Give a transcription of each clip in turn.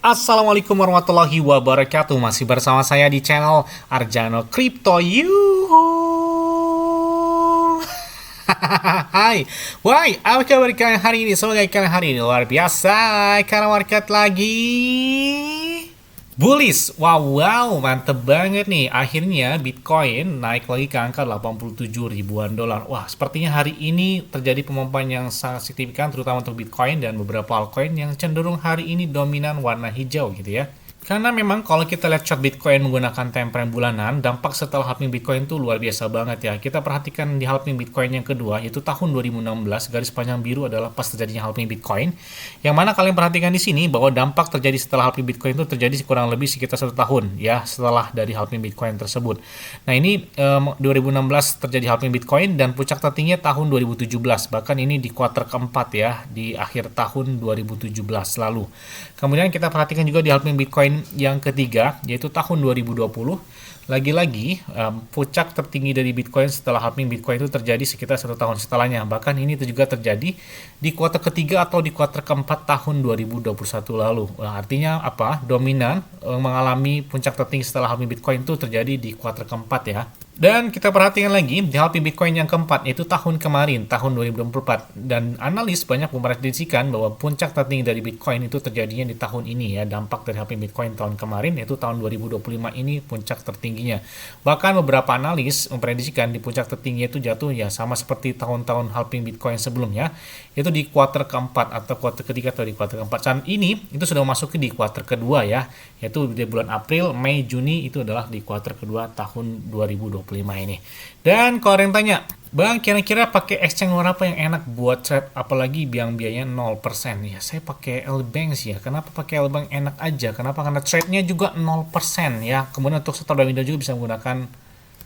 Assalamualaikum warahmatullahi wabarakatuh. Masih bersama saya di channel Arjano Crypto. Hai, why? Apa kabar kalian hari ini? Semoga kalian hari ini luar biasa karena market lagi bullish. Wow, mantep banget nih. Akhirnya Bitcoin naik lagi ke angka 87 ribuan dolar. Wah, sepertinya hari ini terjadi pemompaan yang sangat signifikan terutama untuk Bitcoin dan beberapa altcoin yang cenderung hari ini dominan warna hijau gitu ya. Karena memang kalau kita lihat chart Bitcoin menggunakan time frame bulanan, dampak setelah halving Bitcoin itu luar biasa banget ya. Kita perhatikan di halving Bitcoin yang kedua, yaitu tahun 2016, garis panjang biru adalah pas terjadinya halving Bitcoin. Yang mana kalian perhatikan di sini bahwa dampak terjadi setelah halving Bitcoin itu terjadi kurang lebih sekitar 1 tahun ya setelah dari halving Bitcoin tersebut. Nah ini 2016 terjadi halving Bitcoin dan puncak tertingginya tahun 2017. Bahkan ini di kuartal keempat ya, di akhir tahun 2017 lalu. Kemudian kita perhatikan juga di halving Bitcoin yang ketiga, yaitu tahun 2020. Lagi-lagi, puncak tertinggi dari Bitcoin setelah halving Bitcoin itu terjadi sekitar 1 tahun setelahnya. Bahkan ini itu juga terjadi di kuartal ketiga atau di kuartal keempat tahun 2021 lalu. Nah, artinya apa? Dominan mengalami puncak tertinggi setelah halving Bitcoin itu terjadi di kuartal keempat ya. Dan kita perhatikan lagi di halving Bitcoin yang keempat, yaitu tahun kemarin, tahun 2024. Dan analis banyak memprediksikan bahwa puncak tertinggi dari Bitcoin itu terjadinya di tahun ini ya. Dampak dari halving Bitcoin tahun kemarin, yaitu tahun 2025 ini puncak tertingginya. Bahkan beberapa analis memprediksikan di puncak tertinggi itu jatuh ya sama seperti tahun-tahun halving Bitcoin sebelumnya, yaitu di kuartal keempat atau kuartal ketiga atau di kuartal keempat. Dan ini itu sudah masuk di kuartal kedua ya, yaitu di bulan April, Mei, Juni itu adalah di kuartal kedua tahun 2025 ini. Dan kalau ada yang tanya, Bang, kira-kira pakai exchange luar apa yang enak buat trade, apalagi yang biayanya 0%? Ya, saya pakai Lbank sih ya. Kenapa pakai Lbank enak aja? Kenapa? Karena trade-nya juga 0% ya. Kemudian untuk setor dan window juga bisa menggunakan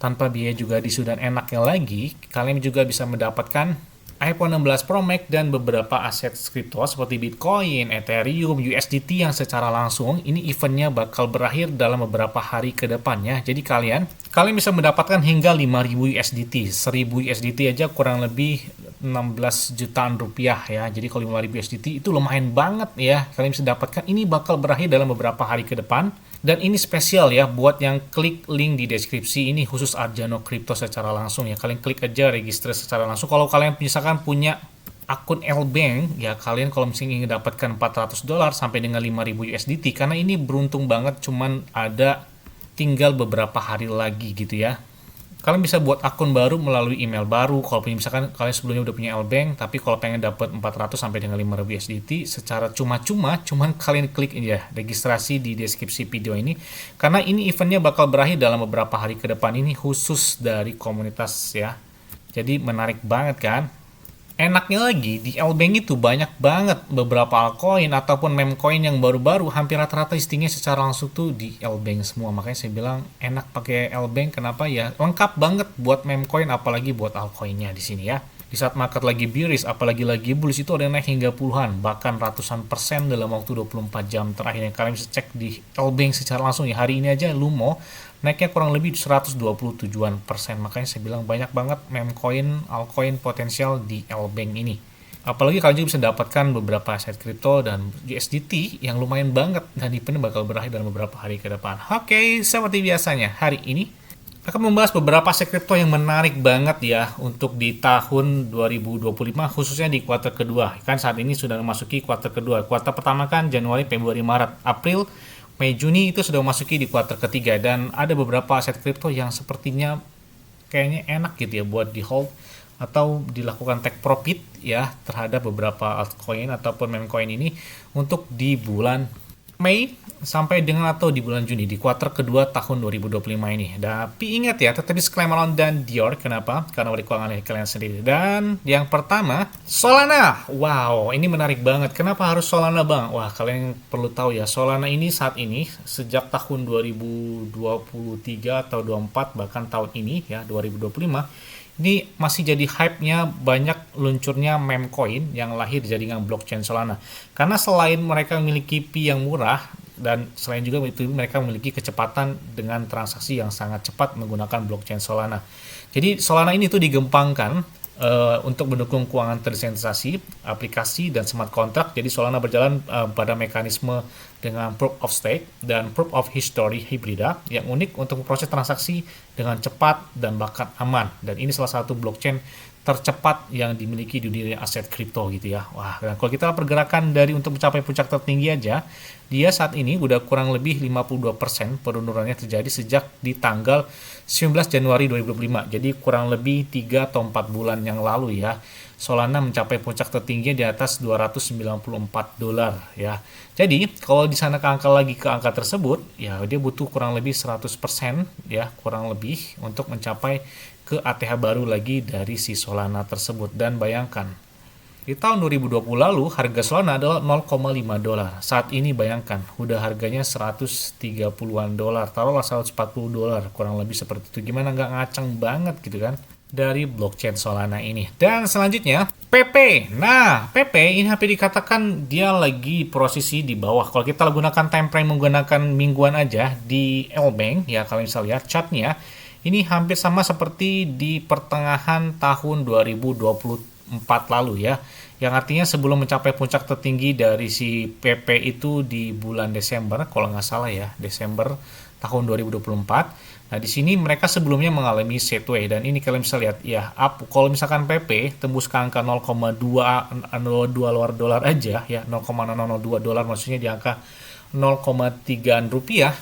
tanpa biaya juga di dan enaknya lagi, kalian juga bisa mendapatkan iPhone 16 Pro Max dan beberapa aset kripto seperti Bitcoin, Ethereum, USDT yang secara langsung ini eventnya bakal berakhir dalam beberapa hari ke depannya. Jadi kalian bisa mendapatkan hingga 5.000 USDT. 1.000 USDT aja kurang lebih 16 jutaan rupiah ya. Jadi kalau 5.000 USDT itu lumayan banget ya. Kalian bisa dapatkan, ini bakal berakhir dalam beberapa hari ke depan. Dan ini spesial ya buat yang klik link di deskripsi, ini khusus Arjano Crypto secara langsung ya. Kalian klik aja register secara langsung. Kalau kalian misalkan punya akun Lbank ya, kalian kalau misalnya ingin dapatkan $400 sampai dengan 5.000 USDT, karena ini beruntung banget cuman ada tinggal beberapa hari lagi gitu ya. Kalian bisa buat akun baru melalui email baru. Kalau misalkan kalian sebelumnya udah punya Lbank, tapi kalau pengen dapat 400 sampai dengan 5.000 USDT secara cuma-cuma, cuman kalian klik aja registrasi di deskripsi video ini. Karena ini eventnya bakal berakhir dalam beberapa hari ke depan, ini khusus dari komunitas ya. Jadi menarik banget kan? Enaknya lagi, di Lbank itu banyak banget beberapa altcoin ataupun memecoin yang baru-baru, hampir rata-rata listingnya secara langsung tuh di Lbank semua. Makanya saya bilang enak pakai Lbank, kenapa ya? Lengkap banget buat memecoin apalagi buat altcoinnya di sini ya. Di saat market lagi bearish, apalagi lagi bullish, itu ada yang naik hingga puluhan, bahkan ratusan persen dalam waktu 24 jam terakhir. Yang kalian bisa cek di Lbank secara langsung ya. Hari ini aja Lumo naiknya kurang lebih 127%. Makanya saya bilang banyak banget meme coin, altcoin potensial di Lbank ini. Apalagi kalian juga bisa dapatkan beberapa aset kripto dan USDT yang lumayan banget, dan eventnya bakal berakhir dalam beberapa hari ke depan. Oke, seperti biasanya hari ini akan membahas beberapa aset kripto yang menarik banget ya untuk di tahun 2025, khususnya di kuartal kedua. Kan saat ini sudah memasuki kuartal kedua. Kuartal pertama kan Januari, Februari, Maret, April, Mei, Juni itu sudah memasuki di kuartal ketiga, dan ada beberapa aset kripto yang sepertinya kayaknya enak gitu ya buat di hold atau dilakukan take profit ya terhadap beberapa altcoin ataupun meme coin ini untuk di bulan Mei sampai dengan atau di bulan Juni di kuartal kedua tahun 2025 ini. Tapi ingat ya, tetap disclaimer on dan Dior. Kenapa? Karena udah keuangan dari kalian sendiri. Dan yang pertama, Solana. Wow, ini menarik banget. Kenapa harus Solana, Bang? Wah, kalian perlu tahu ya, Solana ini saat ini sejak tahun 2023 atau 24 bahkan tahun ini ya 2025 ini masih jadi hype-nya, banyak luncurnya meme coin yang lahir di jaringan blockchain Solana. Karena selain mereka memiliki fee yang murah, dan selain juga itu mereka memiliki kecepatan dengan transaksi yang sangat cepat menggunakan blockchain Solana. Jadi Solana ini tuh digempangkan untuk mendukung keuangan terdesentralisasi, aplikasi, dan smart contract. Jadi Solana berjalan pada mekanisme dengan Proof of Stake dan Proof of History hibrida yang unik untuk memproses transaksi dengan cepat dan bahkan aman. Dan ini salah satu blockchain tercepat yang dimiliki di dunia aset kripto gitu ya. Wah, dan kalau kita pergerakan dari untuk mencapai puncak tertinggi aja, dia saat ini udah kurang lebih 52% penurunannya terjadi sejak di tanggal 19 Januari 2025. Jadi kurang lebih 3 atau 4 bulan yang lalu ya. Solana mencapai puncak tertinggi di atas $294 ya. Jadi kalau di sana ke angka tersebut, ya dia butuh kurang lebih 100% ya, kurang lebih untuk mencapai ke ATH baru lagi dari si Solana tersebut. Dan bayangkan, di tahun 2020 lalu harga Solana adalah $0,5. Saat ini bayangkan, udah harganya 130-an dolar, taruhlah $140, kurang lebih seperti itu. Gimana nggak ngaceng banget gitu kan dari blockchain Solana ini. Dan selanjutnya PP. Nah, PP ini hampir dikatakan dia lagi posisi di bawah. Kalau kita gunakan time frame menggunakan mingguan aja di L-Bank ya, kalau misalnya lihat chartnya, ini hampir sama seperti di pertengahan tahun 2024 lalu ya. Yang artinya sebelum mencapai puncak tertinggi dari si PP itu di bulan Desember, kalau nggak salah ya, Desember tahun 2024. Nah, di sini mereka sebelumnya mengalami sideway, dan ini kalian bisa lihat ya, kalau misalkan PP tembus ke angka 0,2 dolar aja ya, 0,002 dolar, maksudnya di angka 0,3 rupiah.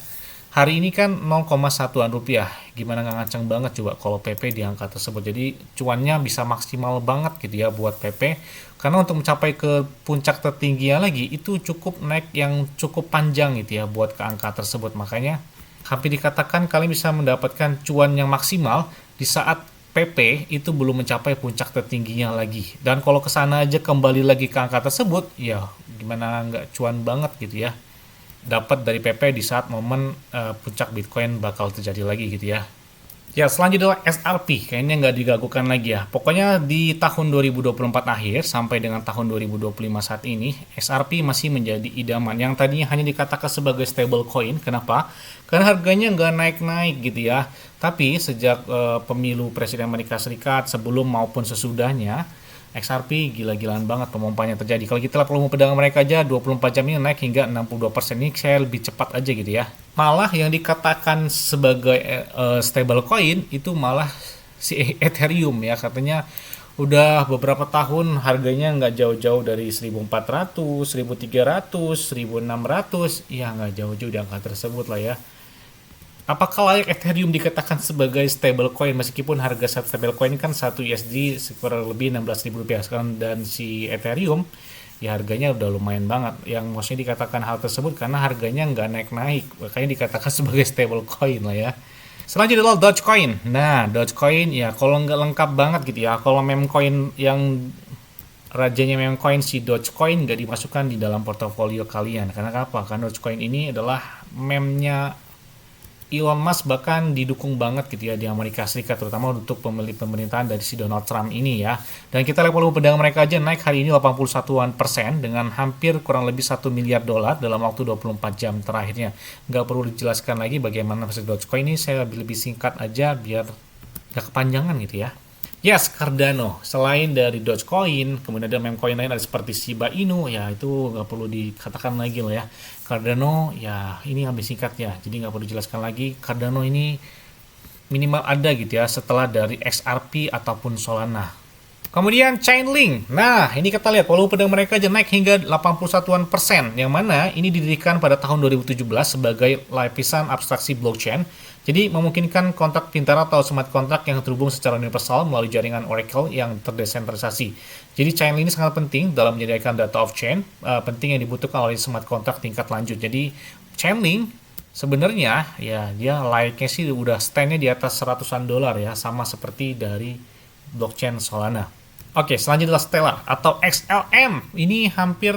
Hari ini kan 0,1-an rupiah. Gimana nggak ngaceng banget coba kalau PP di angka tersebut. Jadi cuannya bisa maksimal banget gitu ya buat PP. Karena untuk mencapai ke puncak tertingginya lagi itu cukup naik yang cukup panjang gitu ya buat ke angka tersebut. Makanya hampir dikatakan kalian bisa mendapatkan cuan yang maksimal di saat PP itu belum mencapai puncak tertingginya lagi. Dan kalau ke sana aja kembali lagi ke angka tersebut, ya gimana nggak cuan banget gitu ya dapat dari PP di saat momen puncak Bitcoin bakal terjadi lagi gitu ya. Ya, selanjutnya adalah SRP. Kayaknya nggak digagukan lagi ya. Pokoknya di tahun 2024 akhir sampai dengan tahun 2025 saat ini, SRP masih menjadi idaman. Yang tadinya hanya dikatakan sebagai stable coin. Kenapa? Karena harganya nggak naik-naik gitu ya. Tapi sejak pemilu Presiden Amerika Serikat sebelum maupun sesudahnya, XRP gila-gilaan banget pemompanya terjadi. Kalau kita lihat volume perdagangan mereka aja 24 jam ini naik hingga 62%. Ini saya lebih cepat aja gitu ya. Malah yang dikatakan sebagai stable coin itu malah si Ethereum ya. Katanya udah beberapa tahun harganya nggak jauh-jauh dari 1400, 1300, 1600. Ya nggak jauh-jauh di angka tersebut lah ya. Apakah layak Ethereum dikatakan sebagai stablecoin meskipun harga satu stablecoin kan 1 USD kurang lebih 16.000 rupiah sekarang, dan si Ethereum ya harganya udah lumayan banget. Yang maksudnya dikatakan hal tersebut karena harganya nggak naik-naik, makanya dikatakan sebagai stablecoin lah ya. Selanjutnya adalah Dogecoin. Nah, Dogecoin ya kalau nggak lengkap banget gitu ya. Kalau meme coin yang rajanya meme coin si Dogecoin nggak dimasukkan di dalam portofolio kalian. Karena apa? Karena Dogecoin ini adalah meme-nya Elon Musk, bahkan didukung banget gitu ya di Amerika Serikat, terutama untuk pemilih pemerintahan dari si Donald Trump ini ya. Dan kita lihat volume perdagangan mereka aja naik hari ini 81% dengan hampir kurang lebih $1 miliar dalam waktu 24 jam terakhirnya. Nggak perlu dijelaskan lagi bagaimana proses Dogecoin ini, saya lebih singkat aja biar nggak kepanjangan gitu ya. Yes, Cardano. Selain dari Dogecoin, kemudian ada meme coin lain ada seperti Shiba Inu, ya itu nggak perlu dikatakan lagi loh ya. Cardano, ya ini ambil singkat ya, jadi nggak perlu dijelaskan lagi. Cardano ini minimal ada gitu ya setelah dari XRP ataupun Solana. Kemudian Chainlink. Nah, ini kita lihat volume perdagangan mereka aja naik hingga 81%, yang mana ini didirikan pada tahun 2017 sebagai lapisan abstraksi blockchain. Jadi memungkinkan kontrak pintar atau smart kontrak yang terhubung secara universal melalui jaringan Oracle yang terdesentralisasi. Jadi Chainlink ini sangat penting dalam menyediakan data off-chain, penting yang dibutuhkan oleh smart kontrak tingkat lanjut. Jadi Chainlink sebenarnya ya dia layaknya sih udah stand-nya di atas $100-an ya, sama seperti dari blockchain Solana. Oke, selanjutnya adalah Stellar atau XLM. Ini hampir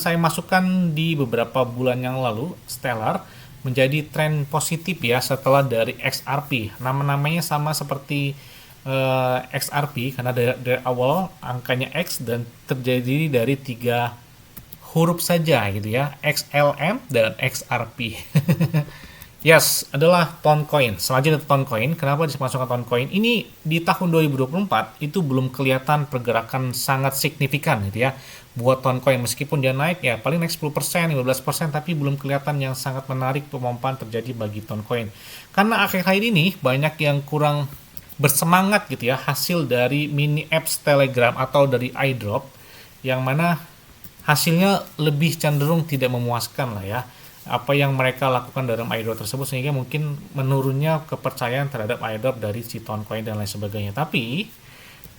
saya masukkan di beberapa bulan yang lalu. Stellar menjadi tren positif ya setelah dari XRP. Nama-namanya sama seperti XRP karena dari awal angkanya X dan terjadi dari 3 huruf saja gitu ya. XLM dan XRP. Yes, adalah Toncoin. Selanjutnya Toncoin. Kenapa dimasukkan Toncoin? Ini di tahun 2024 itu belum kelihatan pergerakan sangat signifikan gitu ya. Buat Toncoin meskipun dia naik ya paling naik 10%, 15%, tapi belum kelihatan yang sangat menarik pemompaan terjadi bagi Toncoin. Karena akhir-akhir ini banyak yang kurang bersemangat gitu ya hasil dari mini apps Telegram atau dari iDrop yang mana hasilnya lebih cenderung tidak memuaskan lah ya apa yang mereka lakukan dalam airdrop tersebut sehingga mungkin menurunnya kepercayaan terhadap airdrop dari si Toncoin dan lain sebagainya. Tapi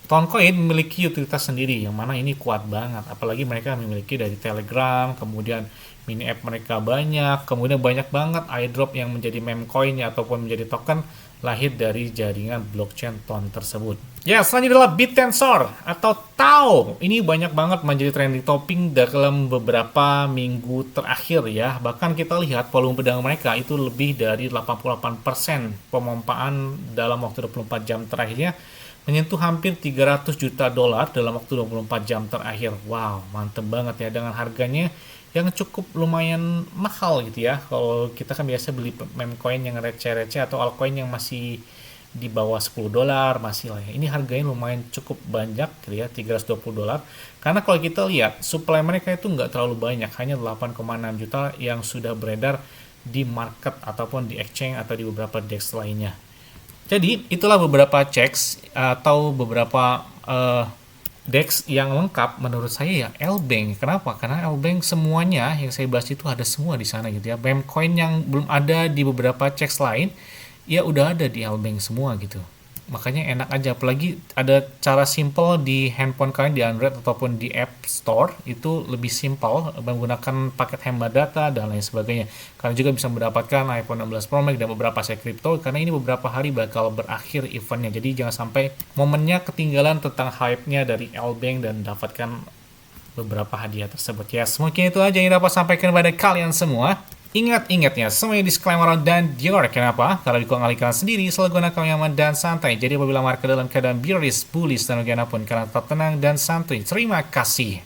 Toncoin memiliki utilitas sendiri yang mana ini kuat banget, apalagi mereka memiliki dari Telegram, kemudian mini app mereka banyak, kemudian banyak banget airdrop yang menjadi meme coin ataupun menjadi token lahir dari jaringan blockchain Ton tersebut. Ya, selanjutnya adalah BitTensor atau TAO. Ini banyak banget menjadi trending topping dalam beberapa minggu terakhir ya. Bahkan kita lihat volume perdagangan mereka itu lebih dari 88% pemompaan dalam waktu 24 jam terakhirnya menyentuh hampir 300 juta dolar dalam waktu 24 jam terakhir. Wow, mantep banget ya dengan harganya yang cukup lumayan mahal gitu ya. Kalau kita kan biasa beli meme coin yang receh-receh atau altcoin yang masih di bawah 10 dolar masih lah ya. Ini harganya lumayan cukup banyak gitu ya, 320 dolar. Karena kalau kita lihat supply mereka itu nggak terlalu banyak, hanya 8,6 juta yang sudah beredar di market ataupun di exchange atau di beberapa DEX lainnya. Jadi itulah beberapa checks atau beberapa DEX yang lengkap menurut saya ya Lbank. Kenapa? Karena Lbank semuanya yang saya bahas itu ada semua di sana gitu ya. Meme coin yang belum ada di beberapa checks lain ya udah ada di Lbank semua gitu. Makanya enak aja, apalagi ada cara simple di handphone kalian di Android ataupun di App Store itu lebih simple menggunakan paket hemat data dan lain sebagainya. Kalian juga bisa mendapatkan iPhone 16 Pro Max dan beberapa aset kripto karena ini beberapa hari bakal berakhir eventnya. Jadi jangan sampai momennya ketinggalan tentang hype-nya dari Lbank dan dapatkan beberapa hadiah tersebut. Ya, mungkin itu aja yang dapat sampaikan kepada kalian semua. Ingat-ingatnya, semuanya disclaimer dan dior. Kenapa? Kalau dikuang alihkan sendiri, selalu gunakan yang nyaman dan santai. Jadi apabila market dalam keadaan bearish, bullish, dan bagaimanapun, kalian tetap tenang dan santuy. Terima kasih.